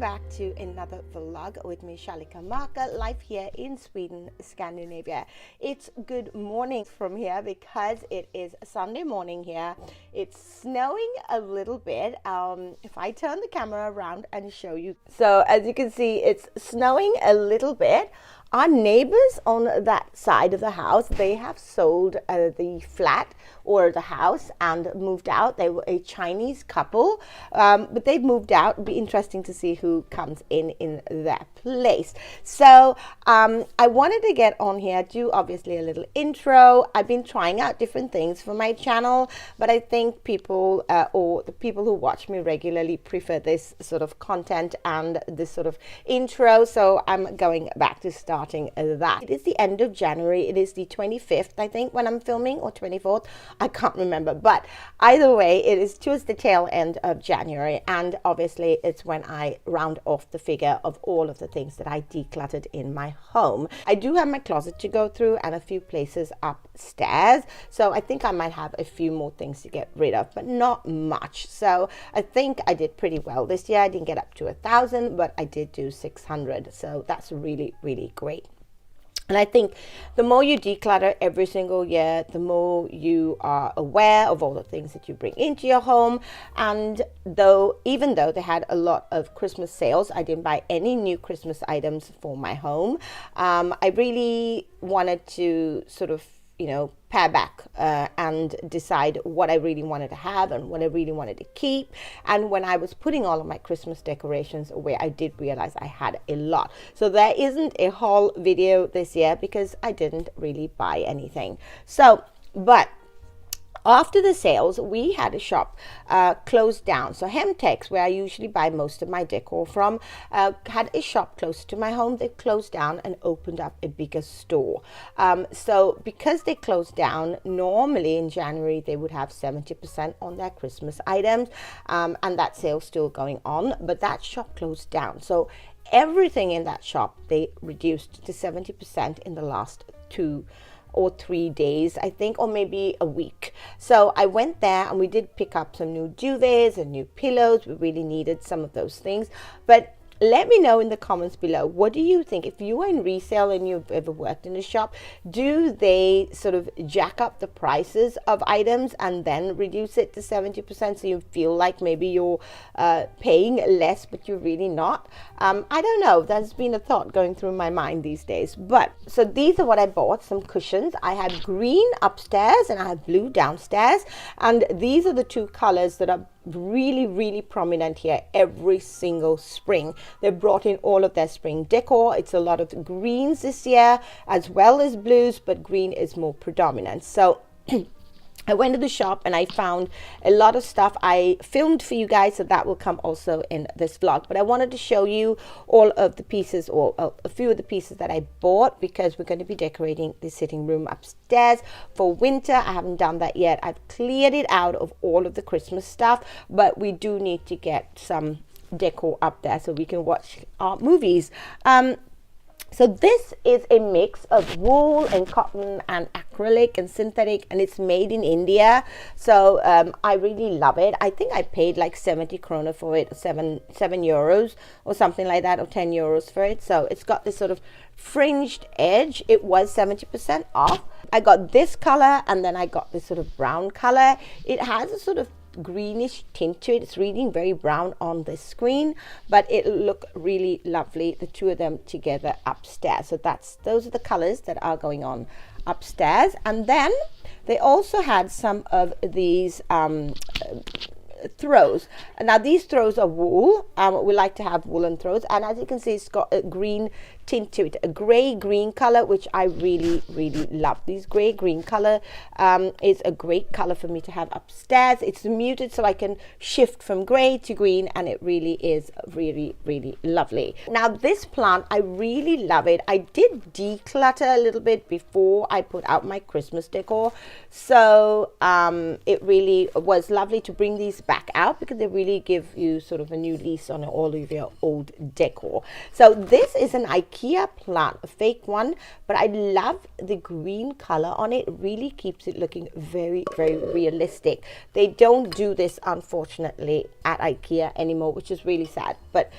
back to another vlog with me, Shalika, live here in Sweden, Scandinavia. It's good morning from here because it is Sunday morning here. It's snowing a little bit. If I turn the camera around and show you. So as you can see, it's snowing a little bit. Our neighbors on that side of the house, they have sold the flat or the house and moved out. They were a Chinese couple, but they've moved out. It'll be interesting to see who comes in their place. So I wanted to get on here, do obviously a little intro. I've been trying out different things for my channel, but I think people or the people who watch me regularly prefer this sort of content and this sort of intro. So I'm going back to starting that. It is the end of January. It is the 25th, I think, when I'm filming, or 24th. I can't remember, but either way, it is towards the tail end of January, and obviously it's when I round off the figure of all of the things that I decluttered in my home. I do have my closet to go through and a few places upstairs, so I think I might have a few more things to get rid of, but not much. So I think I did pretty well this year. I didn't get up to 1,000, but I did do 600, so that's really, really great. And I think the more you declutter every single year, the more you are aware of all the things that you bring into your home. And even though they had a lot of Christmas sales, I didn't buy any new Christmas items for my home. I really wanted to sort of, pare back and decide what I really wanted to have and what I really wanted to keep. And when I was putting all of my Christmas decorations away, I did realize I had a lot. So there isn't a haul video this year because I didn't really buy anything. So, but after the sales, we had a shop closed down. So Hemp, where I usually buy most of my decor from, had a shop close to my home. They closed down and opened up a bigger store. So because they closed down, normally in January they would have 70% on their Christmas items, and that sale's still going on, but that shop closed down. So everything in that shop they reduced to 70% in the last 2 or 3 days, I think, or maybe a week. So I went there and we did pick up some new duvets and new pillows. We really needed some of those things. But let me know in the comments below, what do you think? If you are in resale and you've ever worked in a shop, do they sort of jack up the prices of items and then reduce it to 70% so you feel like maybe you're paying less but you're really not? I don't know. There's been a thought going through my mind these days. But so these are what I bought, some cushions. I had green upstairs and I had blue downstairs, and these are the two colors that are really, really prominent here every single spring. They brought in all of their spring decor. It's a lot of greens this year as well as blues, but green is more predominant. So I went to the shop and I found a lot of stuff. I filmed for you guys, so that will come also in this vlog. But I wanted to show you all of the pieces, or a few of the pieces that I bought, because we're going to be decorating the sitting room upstairs for winter. I haven't done that yet. I've cleared it out of all of the Christmas stuff, but we do need to get some decor up there so we can watch our movies. So this is a mix of wool and cotton and acrylic and synthetic, and it's made in India. So I really love it. I think I paid like 70 krona for it, 7 euros or something like that, or 10 euros for it. So it's got this sort of fringed edge. It was 70% off. I got this color, and then I got this sort of brown color. It has a sort of greenish tint to it. It's reading very brown on the screen, but it look really lovely, the two of them together upstairs. So those are the colors that are going on upstairs. And then they also had some of these throws. Now these throws are wool. We like to have woolen throws, and as you can see, it's got a green tint to it, a gray green color, which I really, really love. These gray green color is a great color for me to have upstairs. It's muted, so I can shift from gray to green, and it really is really, really lovely. Now this plant, I really love it. I did declutter a little bit before I put out my Christmas decor, so it really was lovely to bring these back out because they really give you sort of a new lease on all of your old decor. So this is an IKEA plant, a fake one, but I love the green color on it. It really keeps it looking very, very realistic. They don't do this, unfortunately, at IKEA anymore, which is really sad. But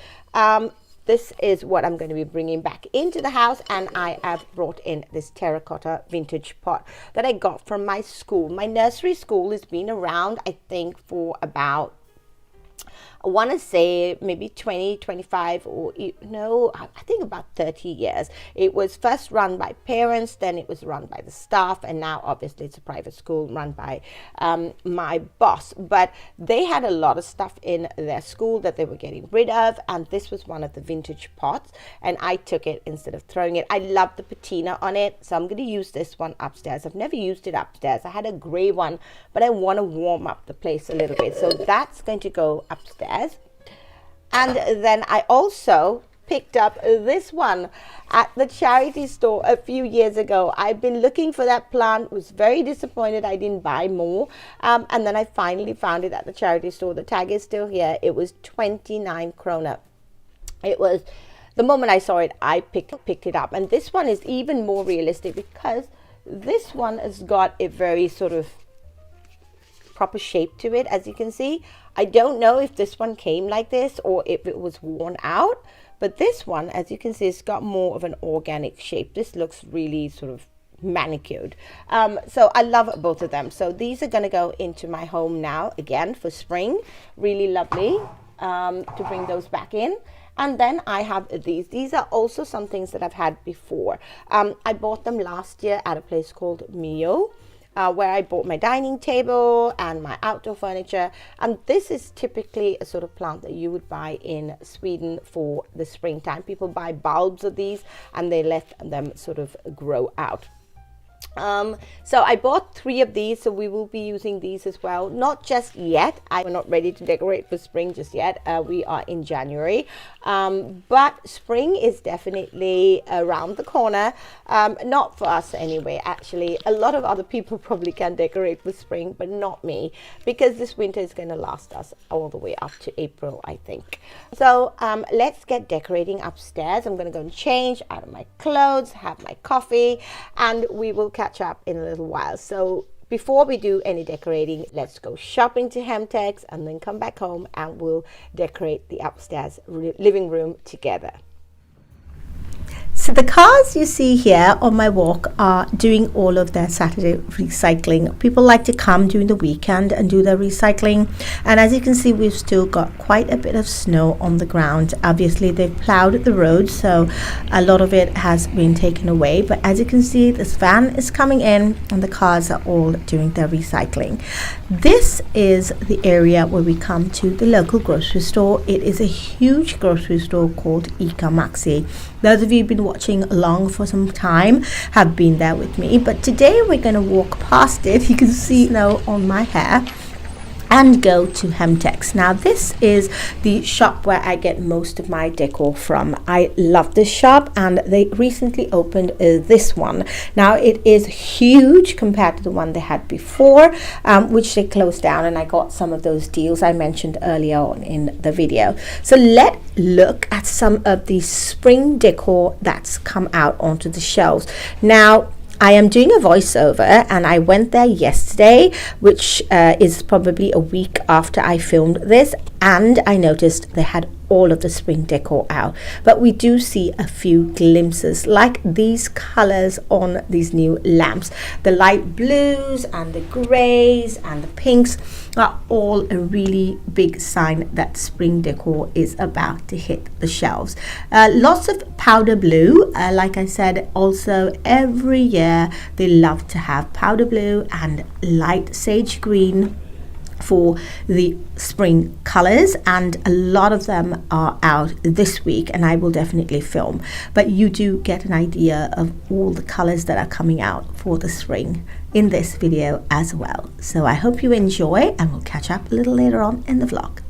this is what I'm going to be bringing back into the house, and I have brought in this terracotta vintage pot that I got from my school. My nursery school has been around, I think, for about, I want to say maybe 20, 25, or no, I think about 30 years. It was first run by parents, then it was run by the staff, and now obviously it's a private school run by my boss. But they had a lot of stuff in their school that they were getting rid of, and this was one of the vintage pots, and I took it instead of throwing it. I love the patina on it, so I'm going to use this one upstairs. I've never used it upstairs. I had a gray one, but I want to warm up the place a little bit, so that's going to go upstairs. And then I also picked up this one at the charity store a few years ago. I've been looking for that plant, was very disappointed I didn't buy more, and then I finally found it at the charity store. The tag is still here. It was 29 krona. It was, the moment I saw it, I picked it up. And this one is even more realistic because this one has got a very sort of proper shape to it, as you can see. I don't know if this one came like this or if it was worn out, but this one, as you can see, it's got more of an organic shape. This looks really sort of manicured. So I love both of them. So these are going to go into my home now again for spring. Really lovely to bring those back in. And then I have these. These are also some things that I've had before. I bought them last year at a place called Mio, where I bought my dining table and my outdoor furniture. And this is typically a sort of plant that you would buy in Sweden for the springtime. People buy bulbs of these and they let them sort of grow out. So I bought 3 of these, so we will be using these as well. Not just yet. We're not ready to decorate for spring just yet. We are in January. But spring is definitely around the corner. Not for us anyway, actually. A lot of other people probably can decorate for spring, but not me, because this winter is going to last us all the way up to April, I think. So let's get decorating upstairs. I'm going to go and change out of my clothes, have my coffee, and we will catch up in a little while. So before we do any decorating, let's go shopping to Hemp and then come back home and we'll decorate the upstairs living room together. So the cars you see here on my walk are doing all of their Saturday recycling. People like to come during the weekend and do their recycling. And as you can see, we've still got quite a bit of snow on the ground. Obviously, they've plowed the road, so a lot of it has been taken away. But as you can see, this van is coming in and the cars are all doing their recycling. This is the area where we come to the local grocery store. It is a huge grocery store called ICA Maxi. Those of you who've been watching along for some time have been there with me, but today we're going to walk past it. You can see snow on my hair and go to Hemtex. Now this is the shop where I get most of my decor from. I love this shop and they recently opened this one. Now it is huge compared to the one they had before, which they closed down, and I got some of those deals I mentioned earlier on in the video. So let's look at some of the spring decor that's come out onto the shelves. Now I am doing a voiceover and I went there yesterday, which is probably a week after I filmed this, and I noticed they had all of the spring decor out. But we do see a few glimpses, like these colors on these new lamps. The light blues and the grays and the pinks are all a really big sign that spring decor is about to hit the shelves. Lots of powder blue. Like I said, also every year they love to have powder blue and light sage green for the spring colors, and a lot of them are out this week, and I will definitely film, but you do get an idea of all the colors that are coming out for the spring in this video as well. So I hope you enjoy, and we'll catch up a little later on in the vlog.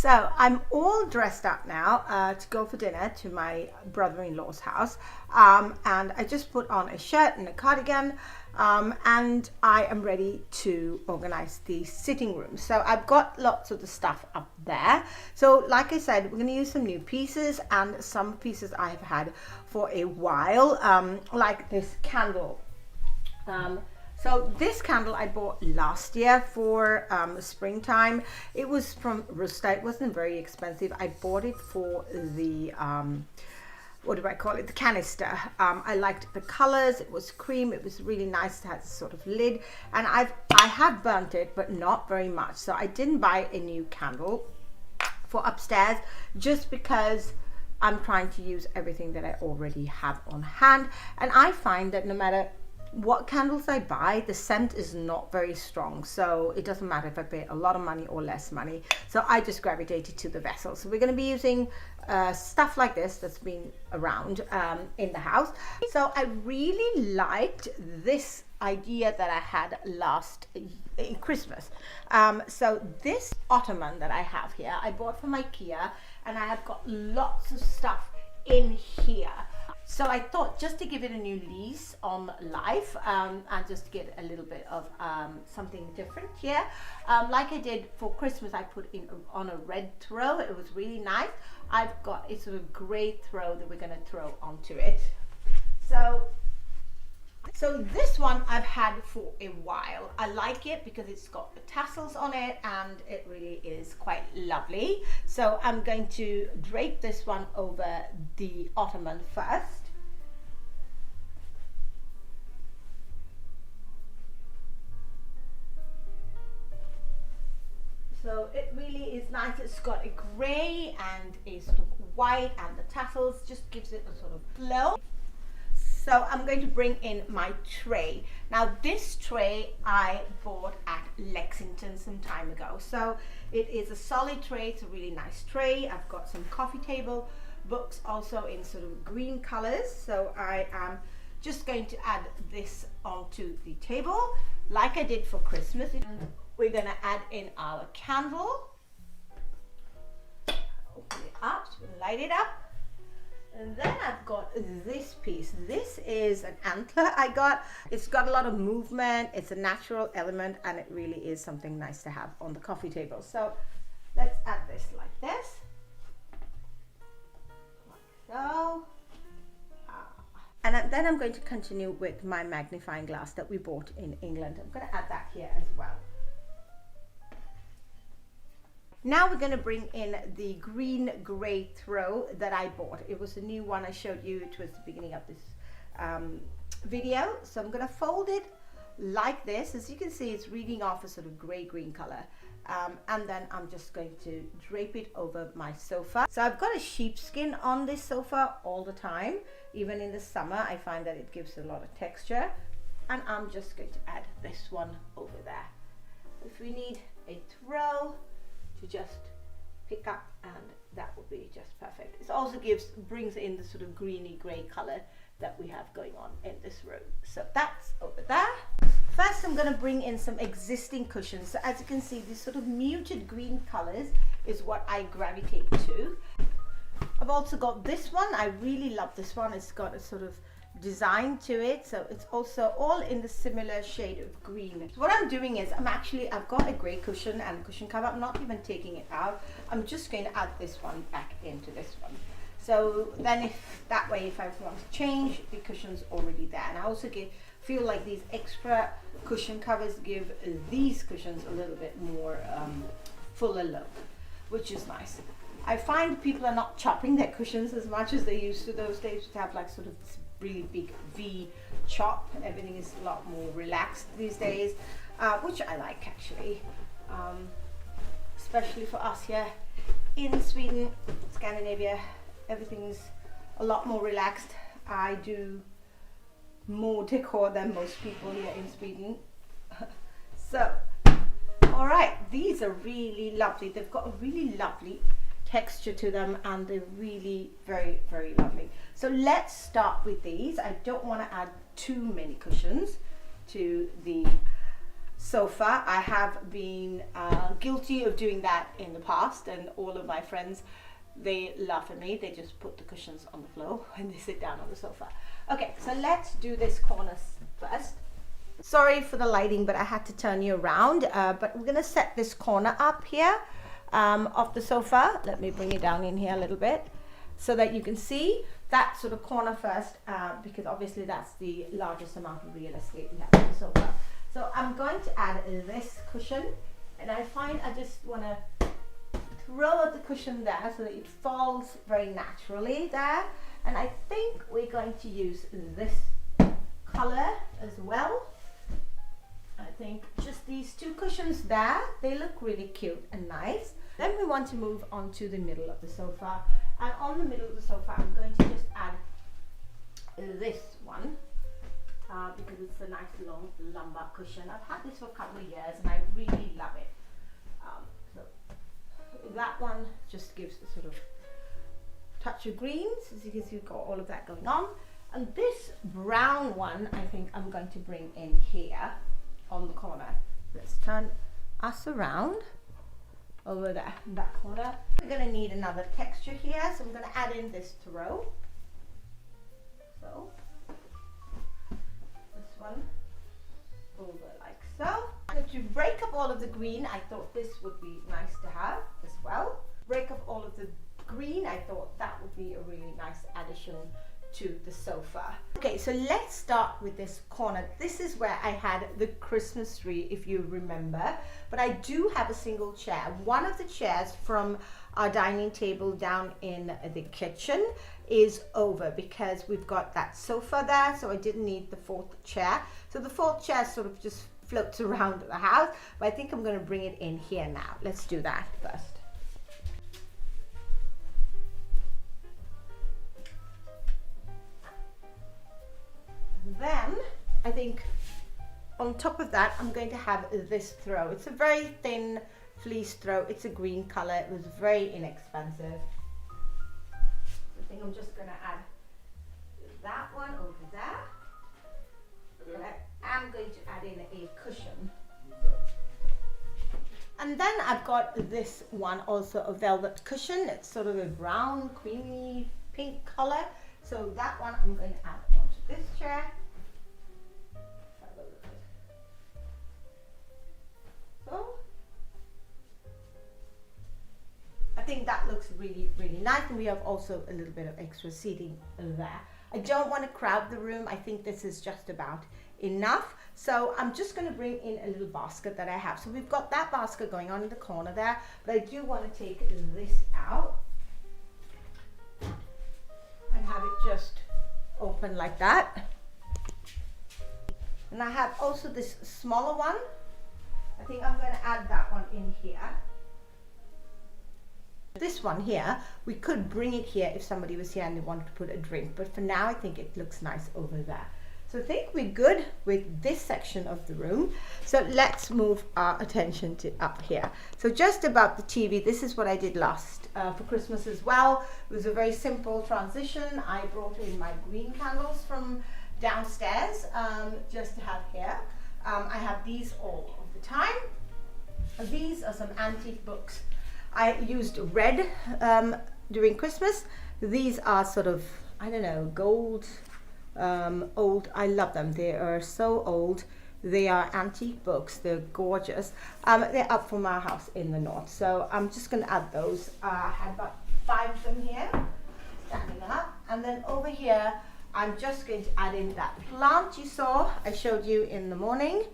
So I'm all dressed up now to go for dinner to my brother-in-law's house, and I just put on a shirt and a cardigan, and I am ready to organize the sitting room. So I've got lots of the stuff up there. So like I said, we're going to use some new pieces and some pieces I have had for a while, like this candle. So this candle I bought last year for springtime. It was from Rusta. It wasn't very expensive. I bought it for the what do I call it? The canister. I liked the colors. It was cream. It was really nice. It had a sort of lid, and I have burnt it, but not very much. So I didn't buy a new candle for upstairs just because I'm trying to use everything that I already have on hand, and I find that no matter what candles I buy, the scent is not very strong, so it doesn't matter if I pay a lot of money or less money. So I just gravitated to the vessel. So we're going to be using stuff like this that's been around in the house. So I really liked this idea that I had last Christmas. So this ottoman that I have here, I bought from IKEA, and I have got lots of stuff in here. So I thought just to give it a new lease on life, and just get a little bit of something different here. Like I did for Christmas, I put in on a red throw. It was really nice. I've got a sort of grey throw that we're going to throw onto it. So this one I've had for a while. I like it because it's got the tassels on it, and it really is quite lovely. So I'm going to drape this one over the ottoman first. So it really is nice. It's got a grey and a sort of white, and the tassels just gives it a sort of flow. So I'm going to bring in my tray. Now this tray I bought at Lexington some time ago. So it is a solid tray. It's a really nice tray. I've got some coffee table books also in sort of green colors. So I am just going to add this onto the table like I did for Christmas. We're going to add in our candle. Open it up, light it up. And then I've got this piece. This is an antler I got. It's got a lot of movement. It's a natural element, and it really is something nice to have on the coffee table. So let's add this like this. Like so. And then I'm going to continue with my magnifying glass that we bought in England. I'm going to add that here as well. Now we're going to bring in the green grey throw that I bought. It was a new one I showed you. It was the beginning of this video. So I'm going to fold it like this. As you can see, it's reading off a sort of grey-green color. And then I'm just going to drape it over my sofa. So I've got a sheepskin on this sofa all the time. Even in the summer, I find that it gives a lot of texture. And I'm just going to add this one over there. If we need a throw, to just pick up, and that will be just perfect. It also brings in the sort of greeny grey color that we have going on in this room. So that's over there. First I'm going to bring in some existing cushions. So as you can see, these sort of muted green colors is what I gravitate to. I've also got this one. I really love this one. It's got a sort of design to it, so it's also all in the similar shade of green. So what I'm doing is I've got a grey cushion and cushion cover. I'm not even taking it out. I'm just going to add this one back into this one. So then if I want to change, the cushion's already there. And I also feel like these extra cushion covers give these cushions a little bit more fuller look, which is nice. I find people are not chopping their cushions as much as they used to those days, to have like sort of this really big V chop. Everything is a lot more relaxed these days, which I like actually, especially for us here in Sweden, Scandinavia. Everything's a lot more relaxed. I do more decor than most people here in Sweden. So, all right, these are really lovely. They've got a really lovely texture to them, and they're really very, very lovely. So let's start with these. I don't want to add too many cushions to the sofa. I have been guilty of doing that in the past, and all of my friends, they laugh at me. They just put the cushions on the floor and they sit down on the sofa. Okay, so let's do this corner first. Sorry for the lighting, but I had to turn you around. But we're gonna set this corner up here of the sofa. Let me bring it down in here a little bit so that you can see that sort of corner first, because obviously that's the largest amount of real estate we have on the sofa. So I'm going to add this cushion, and I find I just want to throw the cushion there so that it falls very naturally there. And I think we're going to use this color as well. I think just these two cushions there, they look really cute and nice. Then we want to move on to the middle of the sofa, and on the middle of the sofa I'm going to just add this one because it's a nice long lumbar cushion. I've had this for a couple of years and I really love it. So that one just gives a sort of touch of greens. As you can see, we've got all of that going on. And this brown one I think I'm going to bring in here on the corner. Let's turn us around over there in that corner. We're going to need another texture here, so I'm going to add in this throw. So this one over like so. And to break up all of the green, I thought this would be nice to have as well. Break up all of the green, I thought that would be a really nice addition to the sofa. Okay, so let's start with this corner. This is where I had the Christmas tree, if you remember, but I do have a single chair. One of the chairs from our dining table down in the kitchen is over because we've got that sofa there, so I didn't need the fourth chair. So the fourth chair sort of just floats around the house, but I think I'm going to bring it in here now. Let's do that first. Then I think on top of that I'm going to have this throw. It's a very thin fleece throw. It's a green color. It was very inexpensive. I think I'm just going to add that one over there. And I'm going to add in a cushion. And then I've got this one, also a velvet cushion. It's sort of a brown, creamy, pink color. So that one I'm going to add onto this chair. So I think that looks really, really nice, and we have also a little bit of extra seating there. I don't want to crowd the room. I think this is just about enough. So I'm just going to bring in a little basket that I have. So we've got that basket going on in the corner there, but I do want to take this out and have it just open like that. And I have also this smaller one. I think I'm going to add that one in here. This one here, we could bring it here if somebody was here and they wanted to put a drink, but for now I think it looks nice over there. So I think we're good with this section of the room. So let's move our attention to up here. So just about the TV, this is what I did last for Christmas as well. It was a very simple transition. I brought in my green candles from downstairs just to have here. I have these all of the time. These are some antique books. I used red during Christmas. These are sort of, I don't know, gold, old. I love them. They are so old. They are antique books. They're gorgeous. They're up from our house in the north. So I'm just going to add those. I had about 5 of them here, standing up. And then over here, I'm just going to add in that plant you saw. I showed you in the morning,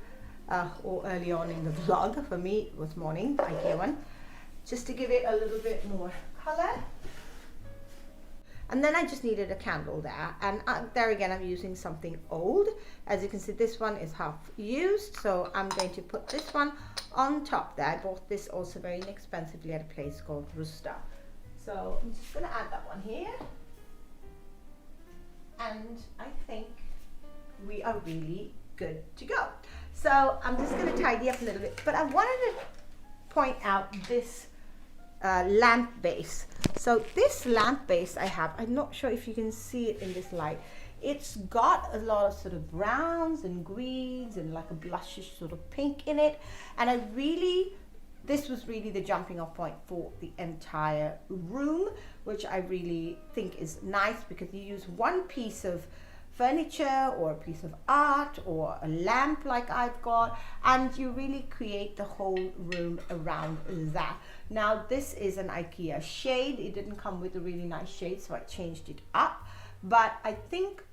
or early on in the vlog. For me, it was morning, IKEA one. Just to give it a little bit more color. And then I just needed a candle there, and there again I'm using something old. As you can see, this one is half used, so I'm going to put this one on top there. I bought this also very inexpensively at a place called Rusta. So I'm just going to add that one here, and I think we are really good to go. So I'm just going to tidy up a little bit, but I wanted to point out this lamp base. So this lamp base I have, I'm not sure if you can see it in this light. It's got a lot of sort of browns and greens and like a blushish sort of pink in it. And this was really the jumping off point for the entire room, which I really think is nice, because you use one piece of furniture or a piece of art or a lamp like I've got, and you really create the whole room around that. Now this is an IKEA shade. It didn't come with a really nice shade, so I changed it up. But I think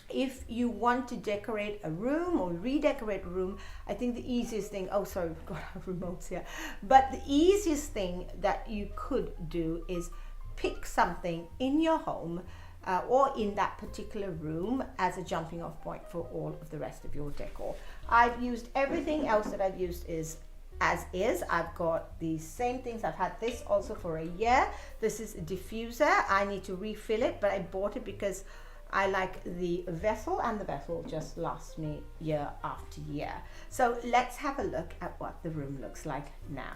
if you want to decorate a room or redecorate a room, I think the easiest thing, oh sorry, we've got our remotes here, but the easiest thing that you could do is pick something in your home or in that particular room as a jumping off point for all of the rest of your decor. I've used everything else that I've used as is. I've got the same things. I've had this also for a year. This is a diffuser. I need to refill it, but I bought it because I like the vessel, and the vessel just lasts me year after year. So let's have a look at what the room looks like now.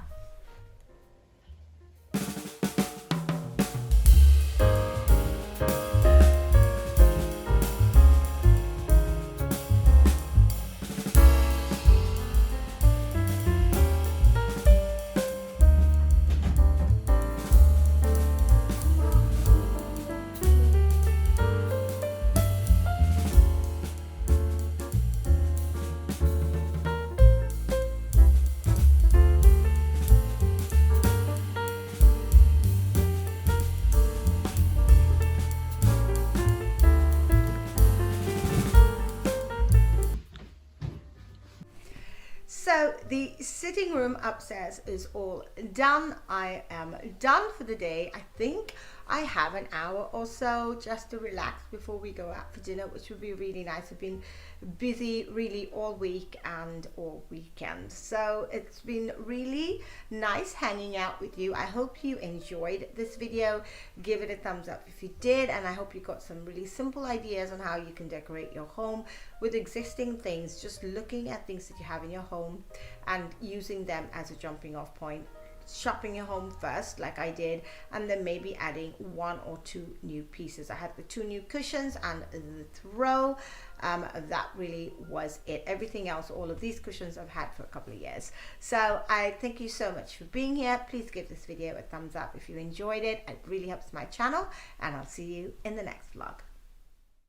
So the sitting room upstairs is all done. I am done for the day. I think I have an hour or so just to relax before we go out for dinner, which would be really nice. I've been busy really all week and all weekend, so it's been really nice hanging out with you. I hope you enjoyed this video. Give it a thumbs up if you did, and I hope you got some really simple ideas on how you can decorate your home with existing things, just looking at things that you have in your home and using them as a jumping off point. Shopping your home first like I did, and then maybe adding one or two new pieces. I had the 2 new cushions and the throw. That really was it. Everything else, all of these cushions I've had for a couple of years. So I thank you so much for being here. Please give this video a thumbs up if you enjoyed it. It really helps my channel, and I'll see you in the next vlog.